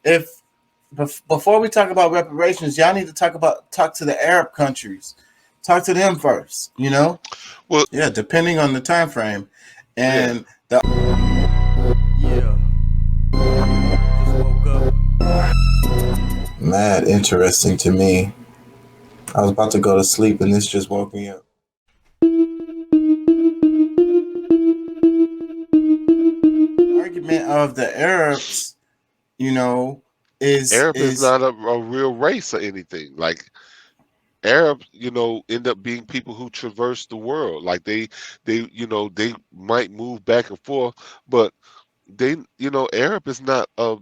if before we talk about reparations, y'all need to talk to the Arab countries, talk to them first. Well, Yeah, depending on the time frame, yeah. and the Yeah, just woke up. mad interesting to me. I was about to go to sleep, and this just woke me up. Argument of the Arabs, you know, Arab is is not a real race or anything. Like Arabs, end up being people who traverse the world. Like they might move back and forth, but Arab is not a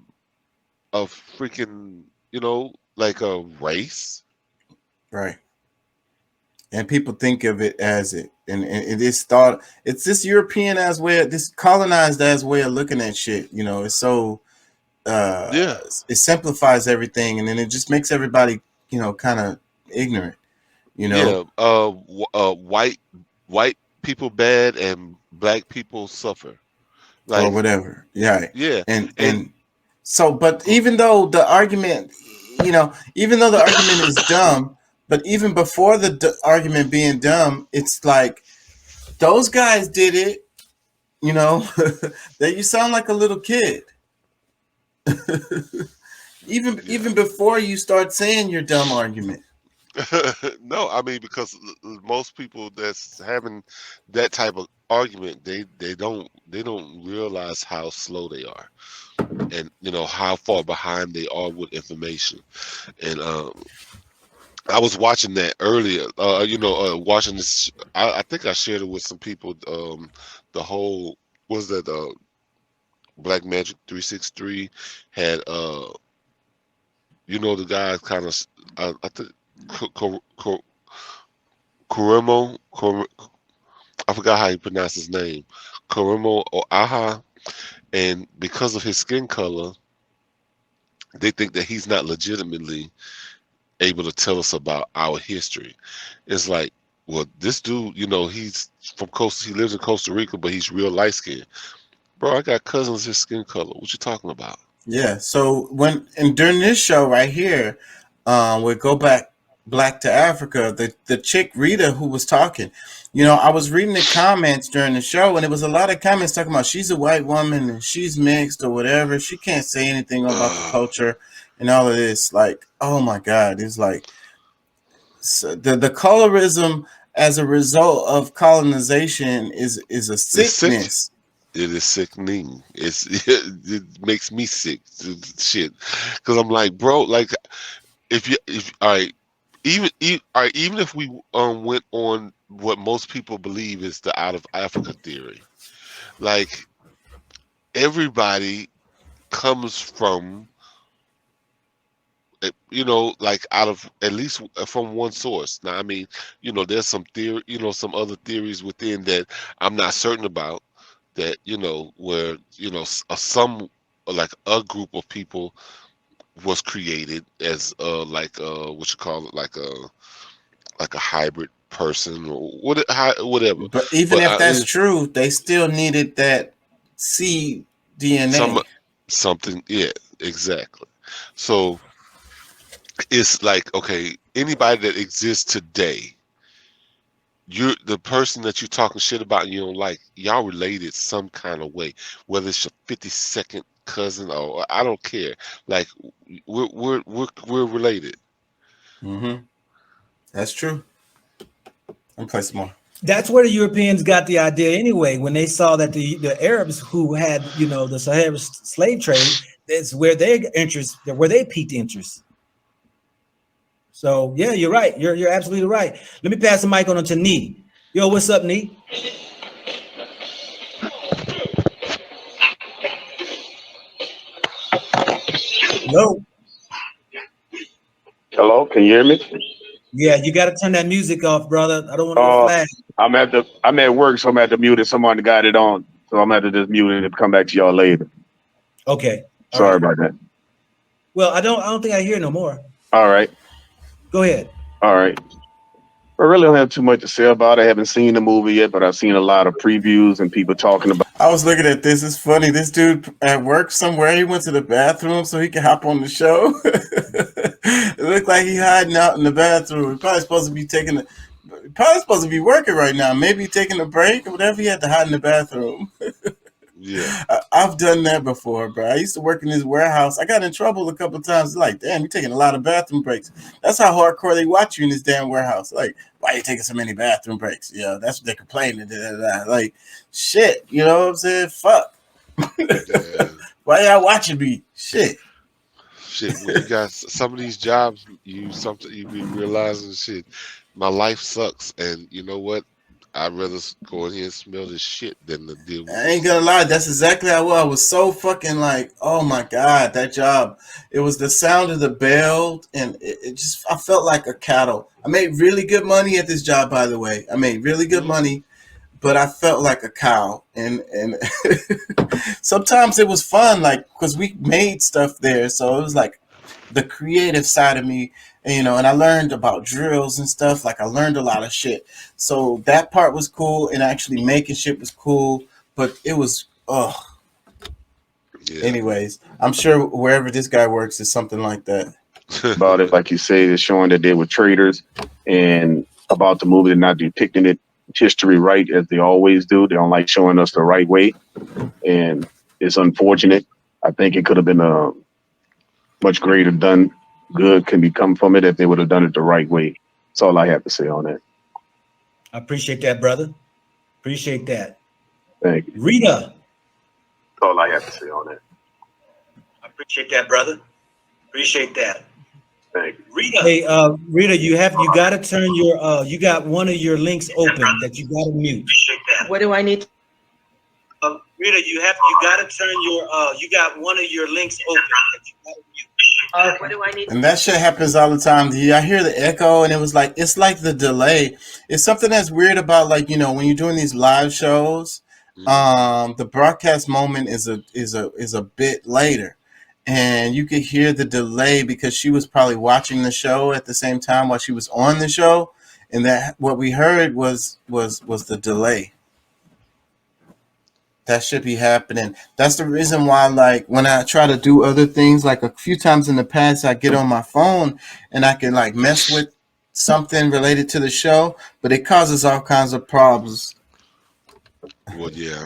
freaking, like a race. right. And people think of it as it, and it is thought it's this European as way, this colonized as way of looking at shit. It's so uh Yeah, it simplifies everything, and then it just makes everybody kind of ignorant. You know, yeah. White people bad and black people suffer. or Like, whatever. Yeah, yeah, and and so, but even though the argument, even though the argument is dumb, but even before the argument being dumb, it's like those guys did it. That you sound like a little kid. Even yeah. before you start saying your dumb argument. No, I mean because most people that's having that type of argument, they don't realize how slow they are, and how far behind they are with information. And I was watching that earlier. Watching this. I think I shared it with some people. The whole was that Black Magic 363 had the guy kind of I think Kuremo, I forgot how you pronounce his name, Kuremo or Aha, and because of his skin color, they think that he's not legitimately able to tell us about our history. It's like, well, this dude, he lives in Costa Rica, but he's real light skinned. Bro, I got cousins his skin color. What you talking about? Yeah. So during this show right here, we go back black to Africa. The chick Rita who was talking, I was reading the comments during the show, and it was a lot of comments talking about she's a white woman and she's mixed or whatever. She can't say anything about the culture and all of this. Like, oh my God, it's like the colorism as a result of colonization is a It's sick. sickness. It is sickening. It makes me sick. Shit, because I'm like, bro, like if all right, all right, even if we went on what most people believe is the out of Africa theory, like everybody comes from like out of at least from one source. Now, I mean, there's some theory, some other theories within that I'm not certain about that, where some like a group of people was created as like what you call it, like a hybrid person or whatever. But even But if that's true, they still needed that C some DNA. something, yeah, exactly. So it's like, okay, anybody that exists today, you're the person that you're talking shit about and you don't like, y'all related some kind of way, whether it's your 52nd cousin or I don't care. Like we're related. Mm-hmm. That's true. Let me play some more. That's where the Europeans got the idea anyway. When they saw that the Arabs who had the Sahara slave trade, that's where their interest, where they piqued interest. So yeah, you're right. You're absolutely right. Let me pass the mic on to Nee. Yo, what's up, Nee? Hello. Hello, can you hear me? Yeah, you got to turn that music off, brother. I don't want no Uh, flag. I'm at work, so I'm at to mute it. Someone got it on, so I'm at to just mute it and come back to y'all later. Okay. All Sorry right. about that. Well, I don't think I hear no more. All right, Go ahead. all right. I really don't have too much to say about it. I haven't seen the movie yet, but I've seen a lot of previews and people talking about. I was looking at this. It's funny. This dude at work somewhere, he went to the bathroom so he could hop on the show. It looked like he hiding out in the bathroom. He probably supposed to be probably supposed to be working right now. Maybe taking a break or whatever. He had to hide in the bathroom. Yeah. I've done that before, bro. I used to work in this warehouse. I got in trouble a couple of times. Like, damn, you're taking a lot of bathroom breaks. That's how hardcore they watch you in this damn warehouse. Like, why are you taking so many bathroom breaks? Yeah, that's what they're complaining. Like, shit, you know what I'm saying? Fuck. Yeah. Why y'all watching me? Shit. Shit, when you got some of these jobs, you be realizing shit. My life sucks, and you know what? I'd rather go in here and smell this shit than to deal with I ain't gonna lie, that's exactly how I was so fucking like, oh my god, that job. It was the sound of the bell, and it just I felt like a cattle. I made really good money at this job, by the way. I made really good money, but I felt like a cow. And sometimes it was fun, like because we made stuff there, so it was like the creative side of me, and, and I learned about drills and stuff. Like I learned a lot of shit. So that part was cool, and actually making shit was cool. But it was, Yeah. Anyways, I'm sure wherever this guy works is something like that. About it, like you say, it's showing that they were traitors, and about the movie, they're not depicting it history right as they always do. They don't like showing us the right way, and it's unfortunate. I think it could have been a much greater done. Good can become from it if they would have done it the right way. That's all I have to say on that. I appreciate that, brother. Appreciate that. Thank you. Rita. That's all I have to say on that. I appreciate that, brother. Appreciate that. Thank you. Rita. Hey, Rita, you got to turn your you got one of your links open that you got to mute. Appreciate that. What do I need? Rita, you got to turn your you got one of your links open that you got to mute. What do I need? And that shit happens all the time. I hear the echo, and it's like the delay. It's something that's weird about, like, when you're doing these live shows, the broadcast moment is a bit later, and you could hear the delay because she was probably watching the show at the same time while she was on the show, and that what we heard was the delay. That should be happening. That's the reason why, like, when I try to do other things, like a few times in the past, I get on my phone and I can, like, mess with something related to the show, but it causes all kinds of problems. Well, yeah,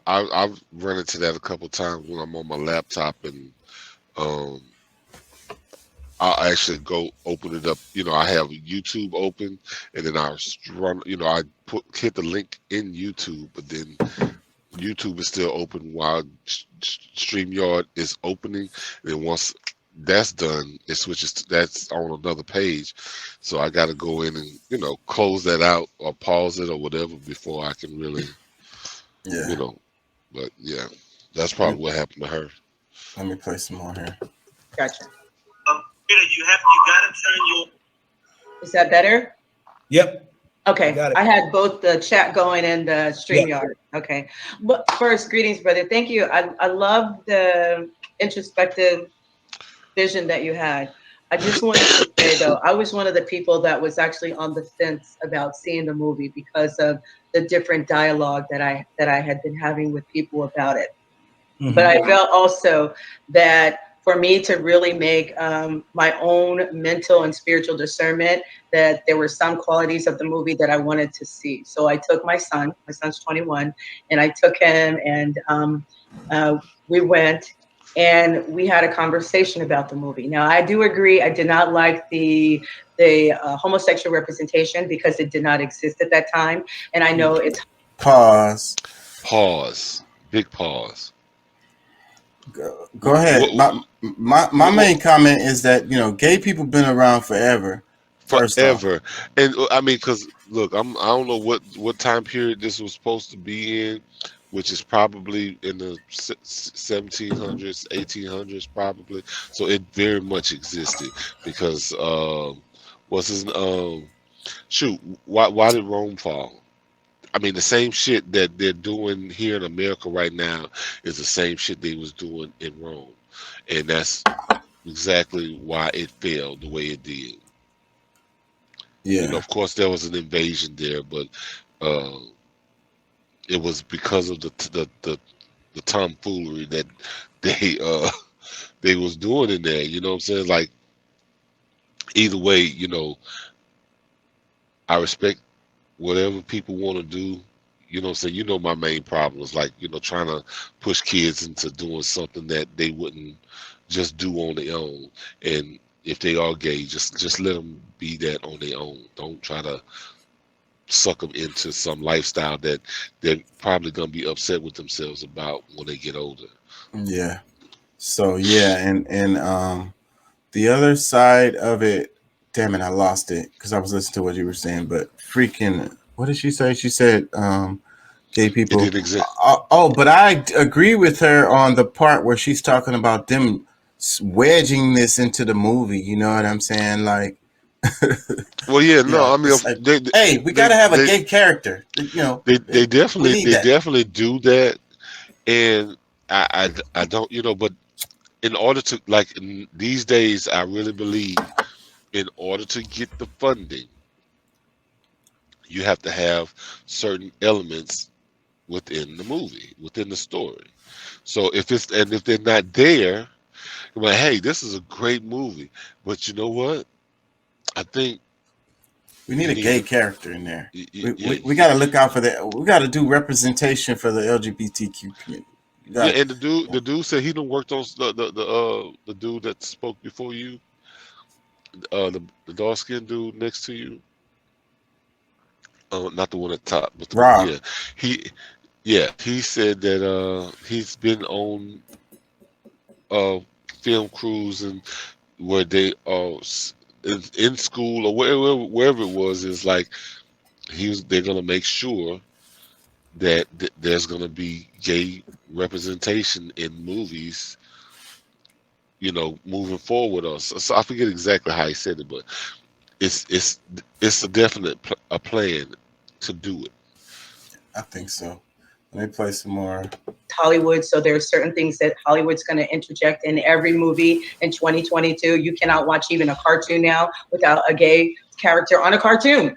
I've run into that a couple times when I'm on my laptop, and I'll actually go open it up. I have YouTube open, and then I run. I hit the link in YouTube, but then YouTube is still open while StreamYard is opening. And then once that's done, it switches that's on another page. So I got to go in and close that out or pause it or whatever before I can really, But yeah, that's probably what happened to her. Let me play some more here. Gotcha. Rita, you got to turn your. Is that better? Yep. Okay, Got it. I had both the chat going and the StreamYard. Okay, but first, greetings, brother. Thank you. I love the introspective vision that you had. I just wanted to say, though, I was one of the people that was actually on the fence about seeing the movie because of the different dialogue that I had been having with people about it. Mm-hmm. But I felt also that for me to really make my own mental and spiritual discernment, that there were some qualities of the movie that I wanted to see. So I took my son's 21, and I took him, and we went and we had a conversation about the movie. Now, I do agree, I did not like the homosexual representation because it did not exist at that time. And I know it's... Pause. Big pause. Go ahead. My main comment is that gay people been around forever. Forever, and I mean, because look, I don't know what time period this was supposed to be in, which is probably in the 1700s, 1800s, probably. So it very much existed because what's his shoot? Why did Rome fall? I mean, the same shit that they're doing here in America right now is the same shit they was doing in Rome. And that's exactly why it failed the way it did. You know, Yeah. of course, there was an invasion there, but uh, it was because of the tomfoolery that they they was doing in there. You know what I'm saying? Like either way, you know, I respect whatever people want to do. You know what I'm saying? You know, my main problem is like, you know, trying to push kids into doing something that they wouldn't just do on their own. And if they are gay, just let them be that on their own. Don't try to suck them into some lifestyle that they're probably gonna be upset with themselves about when they get older. Yeah. So yeah, and the other side of it, damn it, I lost it because I was listening to what you were saying. But freaking, what did she say? She said, gay It people. didn't exist. Oh, but I agree with her on the part where she's talking about them wedging this into the movie. You know what I'm saying? Like, Well, yeah, no, yeah, I mean, it's like, they hey, we got they to have a they gay character. You know, they we definitely need that. do that, and I don't, you know, but in order to like these days, I really believe in order to get the funding, you have to have certain elements within the movie, within the story. So if they're not there, you're like, hey, this is a great movie, but you know what? I think We need you a need gay to, character in there. We yeah, got to look out for that. We got to do representation for the LGBTQ community. We yeah. got, And the dude said he done worked on the dude that spoke before you, the dark skinned dude next to you, not the one at the top, but Rob. yeah, he he said that he's been on uh film crews and where they are in school or wherever it was is like they're gonna make sure that there's gonna be gay representation in movies, you know, moving forward. Or so I forget exactly how he said it, but it's it's it's a definite a plan to do it. I think so. Let me play some more. Hollywood. So there are certain things that Hollywood's going to interject in every movie in 2022. You cannot watch even a cartoon now without a gay character on a cartoon.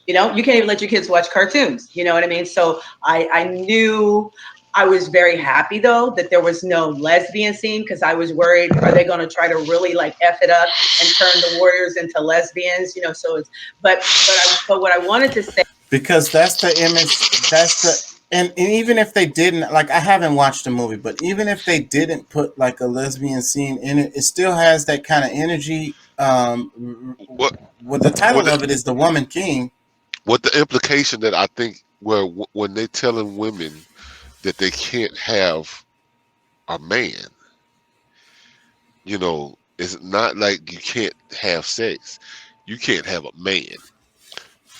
You know, you can't even let your kids watch cartoons. You know what I mean? So I knew. I was very happy though that there was no lesbian scene because I was worried, are they going to try to really like F it up and turn the warriors into lesbians? You know, so it's, but what I wanted to say, Because that's the image. That's the and even if they didn't, like, I haven't watched the movie, but even if they didn't put like a lesbian scene in it, it still has that kind of energy. What Well, the what title the, of it is The Woman King. what the implication that I think where when they telling women that they can't have a man, you know, it's not like you can't have sex. You can't have a man.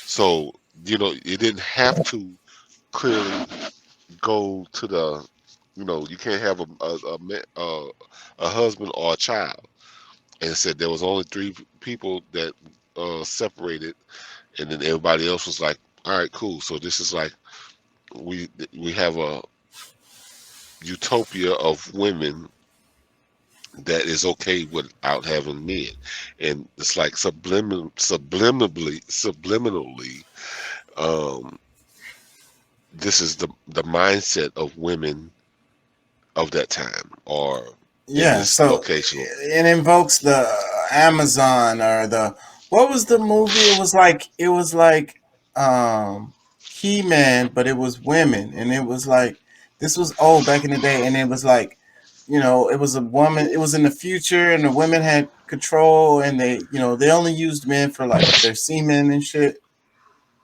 So, you know, you didn't have to clearly go to the, you know, you can't have a husband or a child. And it said there was only three people that separated, and then everybody else was like, all right, cool. So this is like we have a utopia of women that is okay without having men, and it's like subliminally, um, this is the mindset of women of that time or in Yeah, this so location. it invokes the Amazon or the what was the movie? It was like He-Man, but it was women, and it was like this was old back in the day, and it was like it was a woman. It was in the future, and the women had control, and they only used men for like their semen and shit.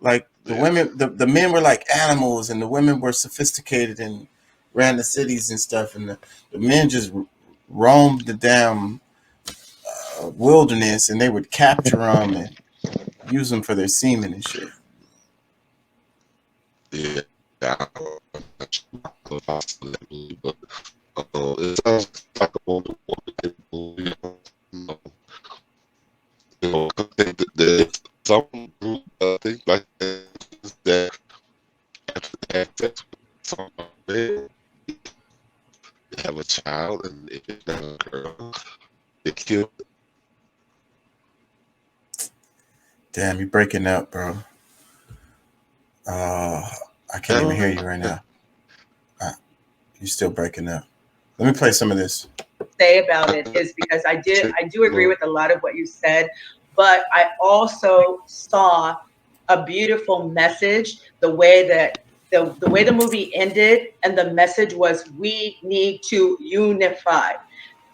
Like the Yeah, women, the men were like animals, and the women were sophisticated and ran the cities and stuff, and the men just roamed the damn wilderness, and they would capture them and use them for their semen and shit. yeah. I'm not sure if I saw that movie, but it sounds like a Wonder Woman movie. There's some group things like that after they have sex with somebody, they have a child, and if it's not a girl, they kill. Damn, you're breaking up, bro. I can't even hear you right now. You're still breaking up. Let me play some of this. Say about it is because I do agree with a lot of what you said, but I also saw a beautiful message, the way that the way the movie ended, and the message was we need to unify.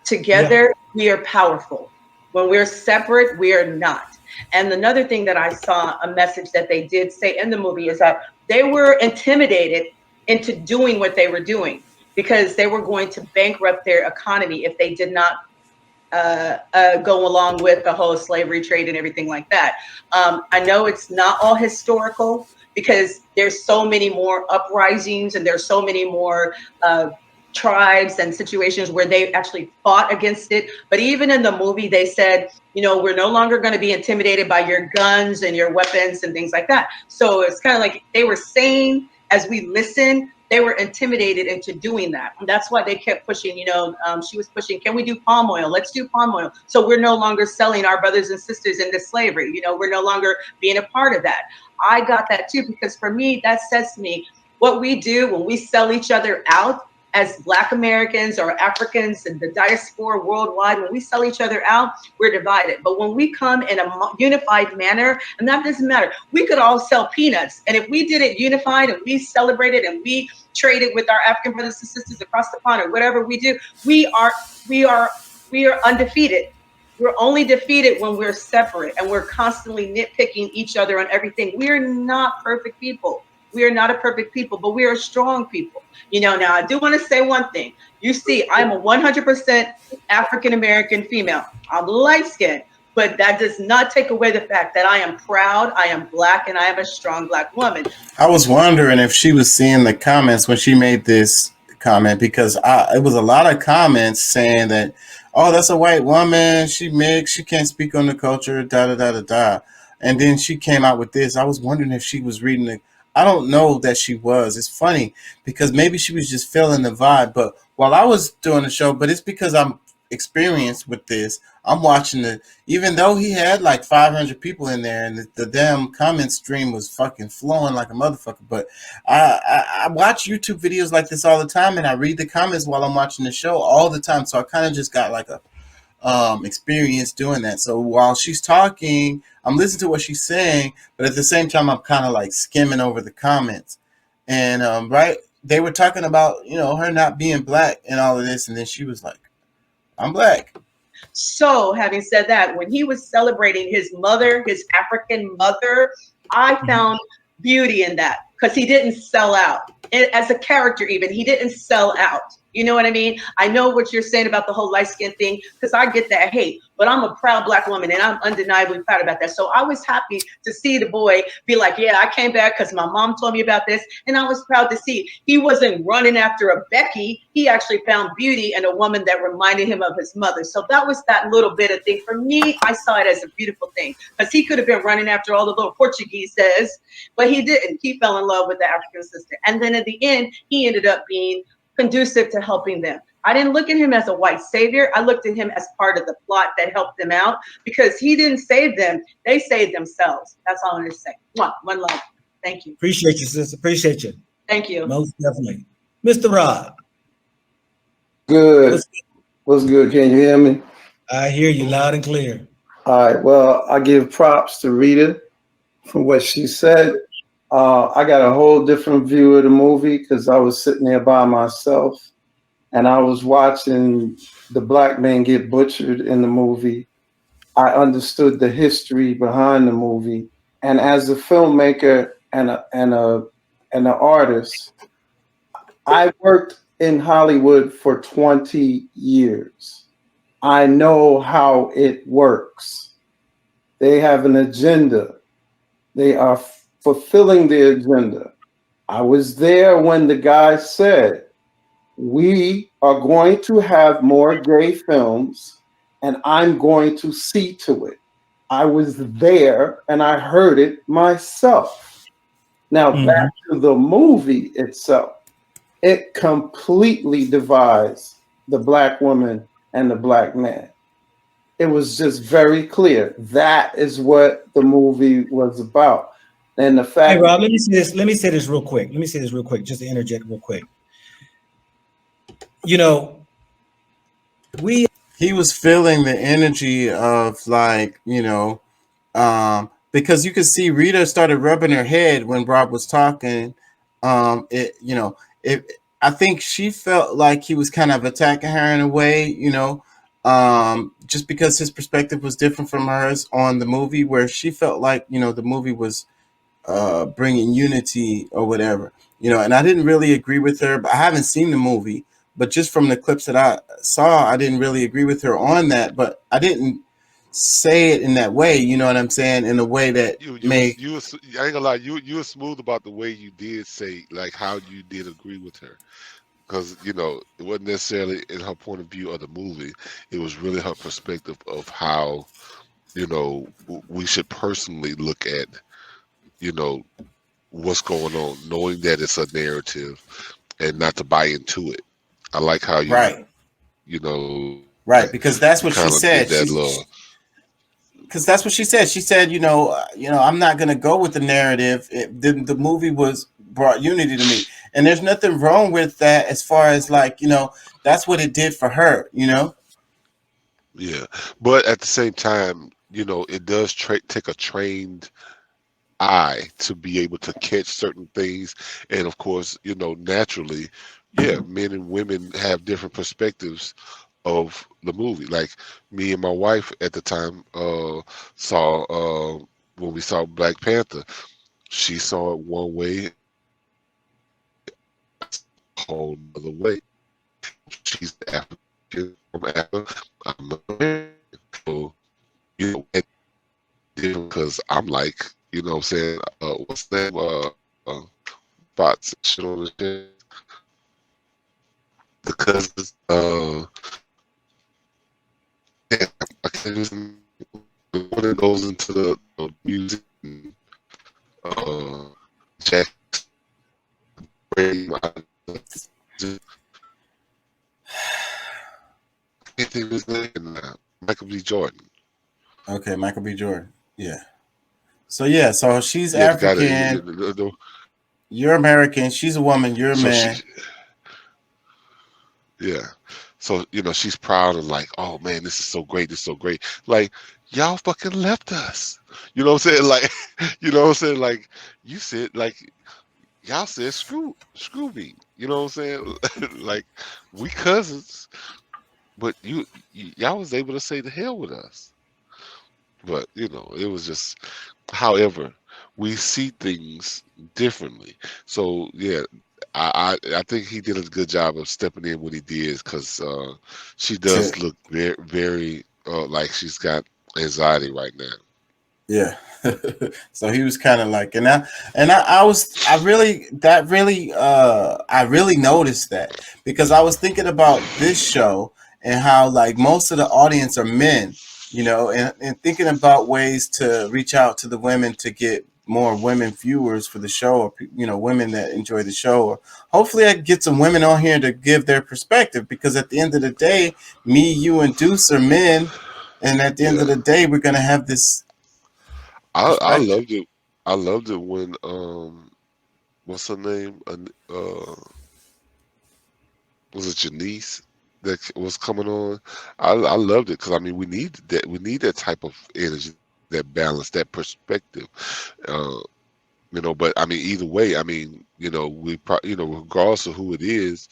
Together, we are powerful. When we're separate, we are not. And another thing that I saw, a message that they did say in the movie, is that they were intimidated into doing what they were doing because they were going to bankrupt their economy if they did not go along with the whole slavery trade and everything like that. I know it's not all historical because there's so many more uprisings and there's so many more tribes and situations where they actually fought against it. But even in the movie, they said, you know, we're no longer going to be intimidated by your guns and your weapons and things like that. So it's kind of like they were saying, as we listen, they were intimidated into doing that. And that's why they kept pushing, you know, she was pushing, can we do palm oil? Let's do palm oil. So we're no longer selling our brothers and sisters into slavery. You know, we're no longer being a part of that. I got that too, because for me, that says to me, what we do when we sell each other out as Black Americans or Africans and the diaspora worldwide, when we sell each other out, we're divided. But when we come in a unified manner, and that doesn't matter, we could all sell peanuts. And if we did it unified and we celebrated and we traded with our African brothers and sisters across the pond or whatever we do, we are undefeated. We're only defeated when we're separate and we're constantly nitpicking each other on everything. We're not perfect people. We are not a perfect people, but we are strong people. You know, now I do want to say one thing. You see, I'm a 100% African-American female. I'm light-skinned, but that does not take away the fact that I am proud, I am Black, and I am a strong Black woman. I was wondering if she was seeing the comments when she made this comment, because it was a lot of comments saying that, oh, that's a white woman, she mixed, she can't speak on the culture, da-da-da-da-da. And then she came out with this. I was wondering if she was reading the, I don't know that she was. It's funny because maybe she was just feeling the vibe. But while I was doing the show, but it's because I'm experienced with this. I'm watching the, even though he had like 500 people in there and the damn comment stream was fucking flowing like a motherfucker. But I watch YouTube videos like this all the time and I read the comments while I'm watching the show all the time. So I kind of just got like a experience doing that. So while she's talking, I'm listening to what she's saying, but at the same time, I'm kind of like skimming over the comments. And right, they were talking about, you know, her not being Black and all of this, and then she was like, "I'm Black." So having said that, when he was celebrating his mother, his African mother, I found beauty in that because he didn't sell out. As a character, even, he didn't sell out. You know what I mean? I know what you're saying about the whole light skin thing because I get that hate, but I'm a proud Black woman and I'm undeniably proud about that. So I was happy to see the boy be like, yeah, I came back because my mom told me about this. And I was proud to see he wasn't running after a Becky. He actually found beauty in a woman that reminded him of his mother. So that was that little bit of thing. For me, I saw it as a beautiful thing because he could have been running after all the little Portuguese says, but he didn't. He fell in love with the African sister. And then at the end, he ended up being conducive to helping them. I didn't look at him as a white savior. I looked at him as part of the plot that helped them out because he didn't save them. They saved themselves. That's all I'm going to say. One love. Thank you. Appreciate you, sis. Appreciate you. Thank you. Most definitely. Mr. Rod. Good. What's good? Can you hear me? I hear you loud and clear. All right. Well, I give props to Rita for what she said. I got a whole different view of the movie because I was sitting there by myself and I was watching the Black man get butchered in the movie. I understood the history behind the movie. And as a filmmaker and an artist, I worked in Hollywood for 20 years. I know how it works. They have an agenda. They are fulfilling the agenda. I was there when the guy said, we are going to have more gay films and I'm going to see to it. I was there and I heard it myself. Now back to the movie itself. It completely divides the Black woman and the Black man. it was just very clear. That is what the movie was about. And the Hey, fact, Rob, let me say this. Let me say this real quick. Let me say this real quick, just to interject real quick. You know, we He was feeling the energy of, like, because you could see Rita started rubbing her head when Rob was talking. It, it. I think she felt like he was kind of attacking her in a way, just because his perspective was different from hers on the movie, where she felt like, the movie was bringing unity or whatever, and I didn't really agree with her, but I haven't seen the movie, but just from the clips that I saw, I didn't really agree with her on that, but I didn't say it in that way, you know what I'm saying, in a way that may. I ain't gonna lie, you were smooth about the way you did say, like, how you did agree with her, because it wasn't necessarily in her point of view of the movie. It was really her perspective of how we should personally look at what's going on, knowing that it's a narrative and not to buy into it. I like how Right, like, because that's you what she kind of said. did that little. Because that's what she said. She said, I'm not going to go with the narrative. The movie was brought unity to me, and there's nothing wrong with that as far as, like, that's what it did for her. Yeah, but at the same time, it does take a trained eye to be able to catch certain things, and of course, naturally, yeah, men and women have different perspectives of the movie. Like, me and my wife at the time saw when we saw Black Panther, she saw it one way, a whole other way. She's African from Africa. I'm American. So, because I'm like, what I'm saying, what's the name? Bots shit on the shit. The cousins, yeah, I can't listen. The one that goes into the music, Jack, I can't think of his name now. Michael B. Jordan. Okay, Michael B. Jordan. Yeah. So she's Yeah, the guy African. that You're American. She's a woman. You're a so man. yeah. So, she's proud and like, oh man, this is so great. This is so great. Like, y'all fucking left us. You know what I'm saying? Like, Like, you said, like, y'all said, screw me. You know what I'm saying? Like, we cousins, but y'all was able to say the hell with us. But, it was just, however, we see things differently. So, yeah, I think he did a good job of stepping in when he did, because she does look very, very like she's got anxiety right now. Yeah. So he was kind of like, I really noticed that, because I was thinking about this show and how, like, most of the audience are men, and thinking about ways to reach out to the women to get more women viewers for the show, or women that enjoy the show, or hopefully I get some women on here to give their perspective, because at the end of the day, me, you, and Deuce are men, and at the end of the day, we're gonna have this I perspective. loved it. I loved it when what's her name? Was it Janice that was coming on? I loved it, because I mean, we need that. We need that type of energy, that balance, that perspective. Uh, but I mean, either way, I mean, regardless of who it is,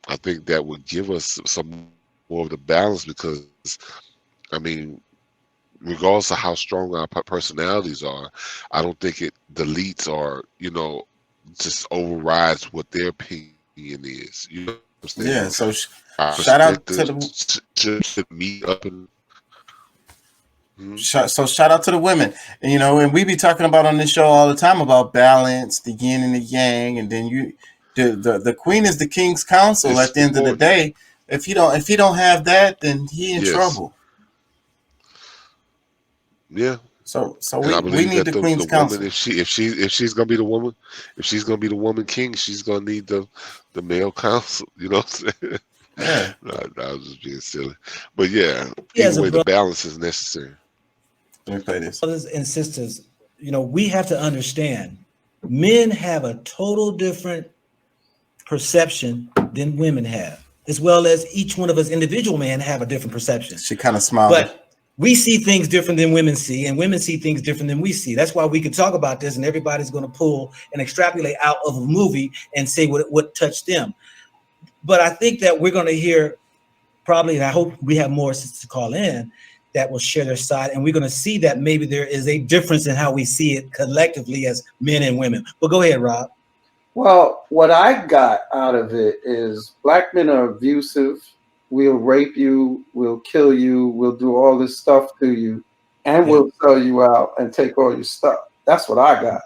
I think that would give us some more of the balance, because I mean, regardless of how strong our personalities are, I don't think it deletes or just overrides what their opinion is. You know what I'm Yeah. saying? So Our shout out to perspectives the should meet up and. shout out to the women, and we be talking about on this show all the time about balance, the yin and the yang, and then the queen is the king's counsel. It's At the end of the important. day, if he don't have that, then he in Yes. trouble. Yeah. So And I we believe need that the the queen's woman, counsel. if she's gonna be the woman king, she's gonna need the male counsel. You know what I'm saying? Yeah. No, I was just being silly. But yeah, He has either a way, the brother. balance is necessary. Let me play this. Brothers and sisters, we have to understand men have a total different perception than women have, as well as each one of us individual men have a different perception. She kind of smiled. But we see things different than women see, and women see things different than we see. That's why we can talk about this, and everybody's going to pull and extrapolate out of a movie and say what touched them. But I think that we're going to hear probably, and I hope we have more to call in that will share their side, and we're going to see that maybe there is a difference in how we see it collectively as men and women. But go ahead, Rob. Well, what I got out of it is black men are abusive. We'll rape you, we'll kill you, we'll do all this stuff to you, and we'll sell you out and take all your stuff. That's what I got.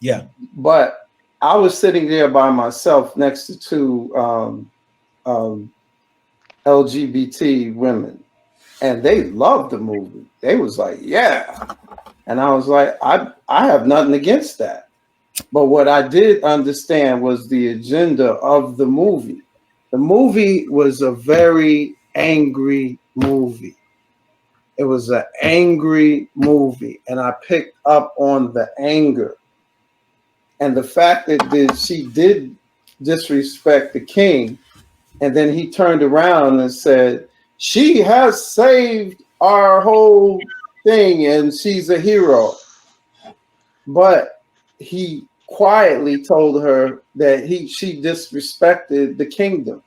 Yeah. But I was sitting there by myself next to two LGBT women, and they loved the movie. They was like, yeah. And I was like, I have nothing against that. But what I did understand was the agenda of the movie. The movie was a very angry movie. It was an angry movie, and I picked up on the anger. And the fact that she did disrespect the king, and then he turned around and said, she has saved our whole thing, and she's a hero. But he quietly told her that she disrespected the kingdom.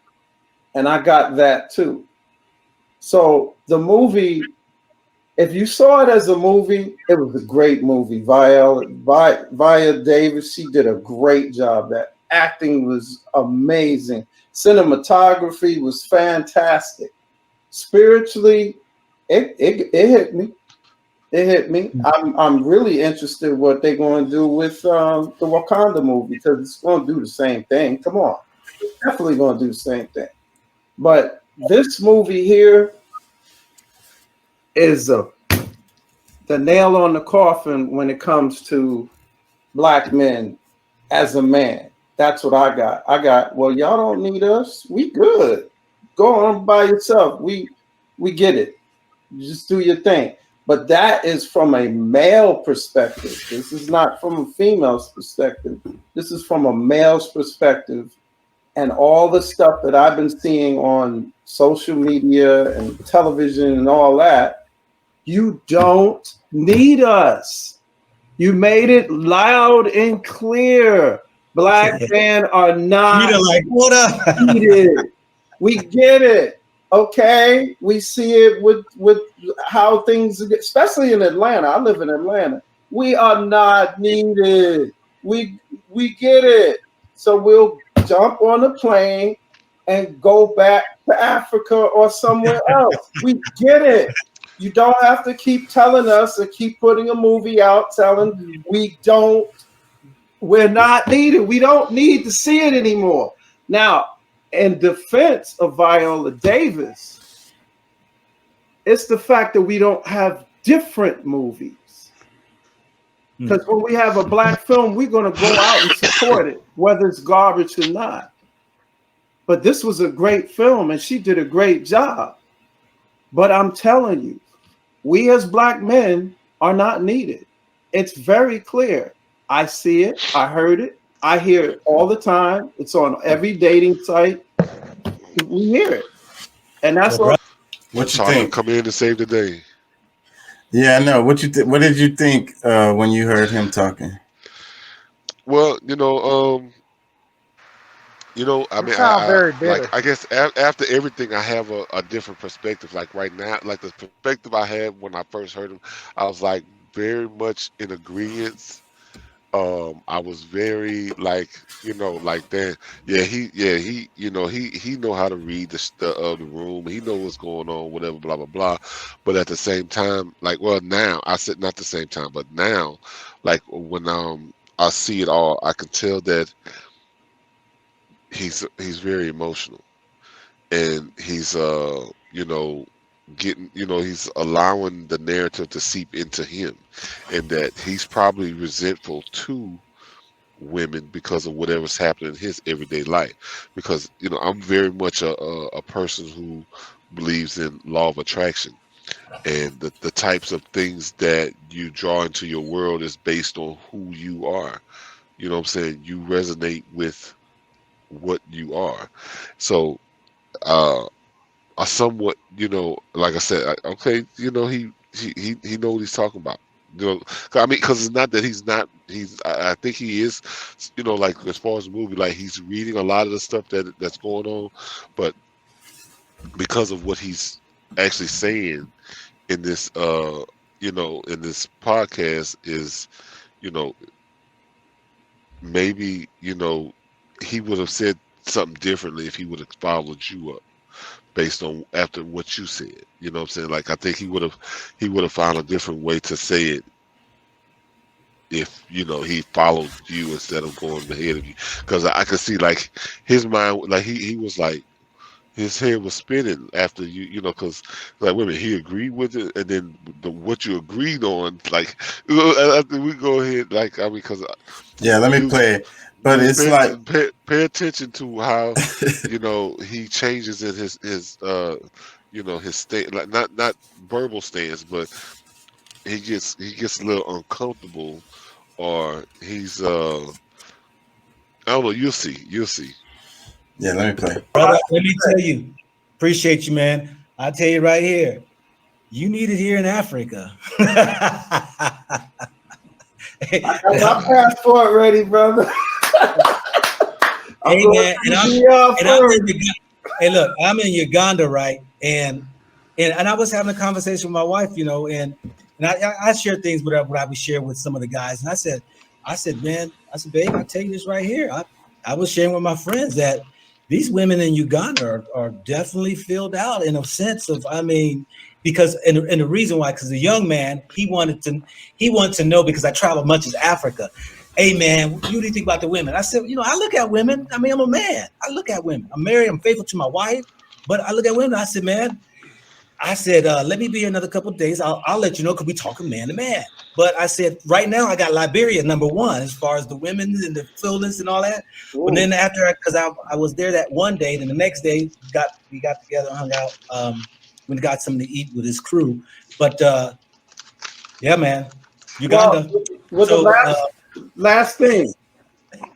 And I got that too. So the movie, if you saw it as a movie, it was a great movie. Viola Davis, she did a great job. That acting was amazing. Cinematography was fantastic. Spiritually, it hit me. It hit me. I'm really interested in what they're going to do with the Wakanda movie, because it's going to do the same thing. Come on, it's definitely going to do the same thing. But this movie here is the nail on the coffin when it comes to black men as a man. That's what I got. Well, y'all don't need us. We good. Go on by yourself. We get it. You just do your thing. But that is from a male perspective. This is not from a female's perspective. This is from a male's perspective. And all the stuff that I've been seeing on social media and television and all that, you don't need us. You made it loud and clear. Black men are not what up? needed. We get it. Okay, we see it with how things, especially in Atlanta. I live in Atlanta. We are not needed. We get it. So we'll jump on a plane and go back to Africa or somewhere else. We get it. You don't have to keep telling us or keep putting a movie out telling we're not needed. We don't need to see it anymore. Now, in defense of Viola Davis, it's the fact that we don't have different movies. Because when we have a black film, we're going to go out and support it, whether it's garbage or not. But this was a great film, and she did a great job. But I'm telling you, we as black men are not needed. It's very clear. I see it. I heard it. I hear it all the time. It's on every dating site. We hear it. And that's what you think? Come in to save the day. Yeah, I know. What did you think when you heard him talking? Well, I mean, I guess after everything, I have a different perspective. Like right now, like the perspective I had when I first heard him, I was like very much in agreement. I was very like that. He know how to read the room. He know what's going on, whatever, blah blah blah. But at the same time, now I said not the same time, but now, like when I see it all, I can tell that he's very emotional, and he's he's allowing the narrative to seep into him, and that he's probably resentful to women because of whatever's happening in his everyday life. Because I'm very much a person who believes in law of attraction, and the types of things that you draw into your world is based on who you are. You know what I'm saying? You resonate with what you are. So I somewhat, like I said, okay, he know what he's talking about. 'Cause because it's not that he's not. I think he is. Like as far as the movie, like he's reading a lot of the stuff that's going on, but because of what he's actually saying in this, in this podcast is, you know, maybe he would have said something differently if he would have followed you up based on after what you said. You know what I'm saying? Like I think he would have found a different way to say it if he followed you instead of going ahead of you. Because I could see like his mind, like he was like his head was spinning after because like wait a minute, he agreed with it, and then what you agreed on, like after we go ahead, like because Yeah, let me play it. But it's like pay attention to how he changes in his his state, like not verbal stance, but he gets a little uncomfortable, or he's I don't know. You'll see. yeah, let me play. Brother, let me tell you, appreciate you, man. I'll tell you right here, you need it here in Africa. I got my passport ready, brother. Hey man, hey look, I'm in Uganda, right? And I was having a conversation with my wife, and I share things what I would share with some of the guys, and I said, man, babe, I'll tell you this right here. I was sharing with my friends that these women in Uganda are definitely filled out in a sense of, because and the reason why, because the young man, he wanted to know, because I travel much as Africa. Hey man, what do you think about the women? I said, I look at women. I'm a man. I look at women. I'm married. I'm faithful to my wife, but I look at women. I said, man, let me be here another couple of days. I'll let you know, because we talking man to man. But I said, right now I got Liberia -- as far as the women and the fullness and all that. Ooh. But then after, because I was there that one day, then the next day we got together and hung out. We got something to eat with his crew. But yeah, man, Uganda. Well, so, the last thing,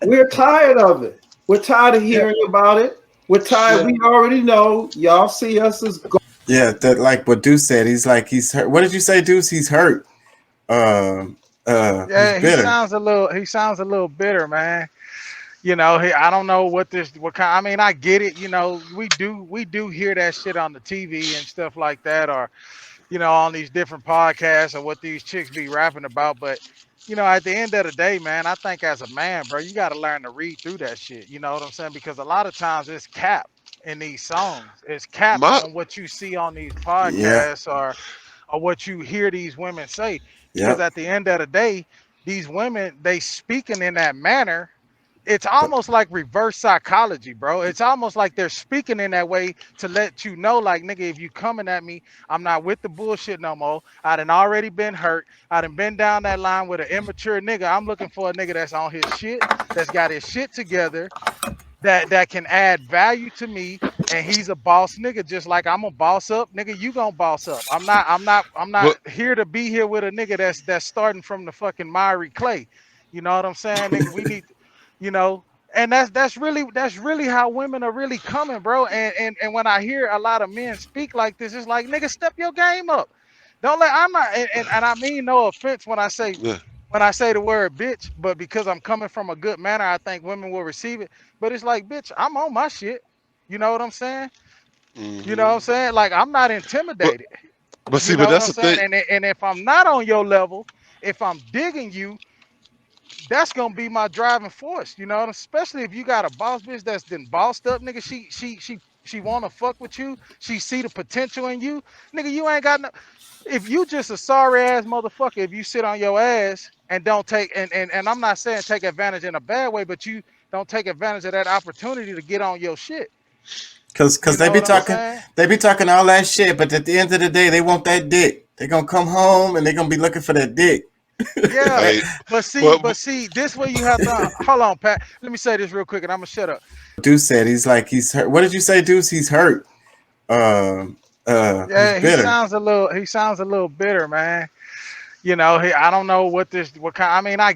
we're tired of it. We're tired of hearing about it. We're tired. Yeah. We already know. Y'all see us as. Yeah, that like what Deuce said. He's hurt. What did you say, Deuce? He's hurt. Yeah, he sounds a little bitter, man. I don't know what kind. I get it. We do hear that shit on the TV and stuff like that, or on these different podcasts, or what these chicks be rapping about. But at the end of the day, man, I think as a man, bro, you got to learn to read through that shit. You know what I'm saying? Because a lot of times it's cap in these songs. It's cap on what you see on these podcasts, or what you hear these women say. Because at the end of the day, these women, they speaking in that manner. It's almost like reverse psychology, bro. It's almost like they're speaking in that way to let you know, like, nigga, if you coming at me, I'm not with the bullshit no more. I done already been hurt. I done been down that line with an immature nigga. I'm looking for a nigga that's on his shit, that's got his shit together, that can add value to me, and he's a boss nigga, just like I'm a boss up, nigga. You gonna boss up. I'm not here to be here with a nigga that's starting from the fucking miry clay. You know what I'm saying, nigga? We need. And that's really how women are really coming, bro. And when I hear a lot of men speak like this, it's like, nigga, step your game up. Don't let and I mean no offense when I say the word bitch, but because I'm coming from a good manner, I think women will receive it. But it's like, bitch, I'm on my shit. You know what I'm saying? Mm-hmm. You know what I'm saying? Like, I'm not intimidated. But see, but that's the thing. And if I'm not on your level, if I'm digging you, that's gonna be my driving force, especially if you got a boss bitch that's been bossed up, nigga. She wanna fuck with you. She see the potential in you, nigga. You ain't got no. If you just a sorry ass motherfucker, if you sit on your ass and don't take and I'm not saying take advantage in a bad way, but you don't take advantage of that opportunity to get on your shit. Cause they be talking all that shit, but at the end of the day, they want that dick. They gonna come home and they gonna be looking for that dick. Yeah, Hey, but see, this way you have to hold on, Pat. Let me say this real quick, and I'm gonna shut up. Deuce said he's hurt. What did you say, Deuce? He's hurt. Yeah, He's bitter. he sounds a little bitter, man. You know, I don't know what kind. I mean, I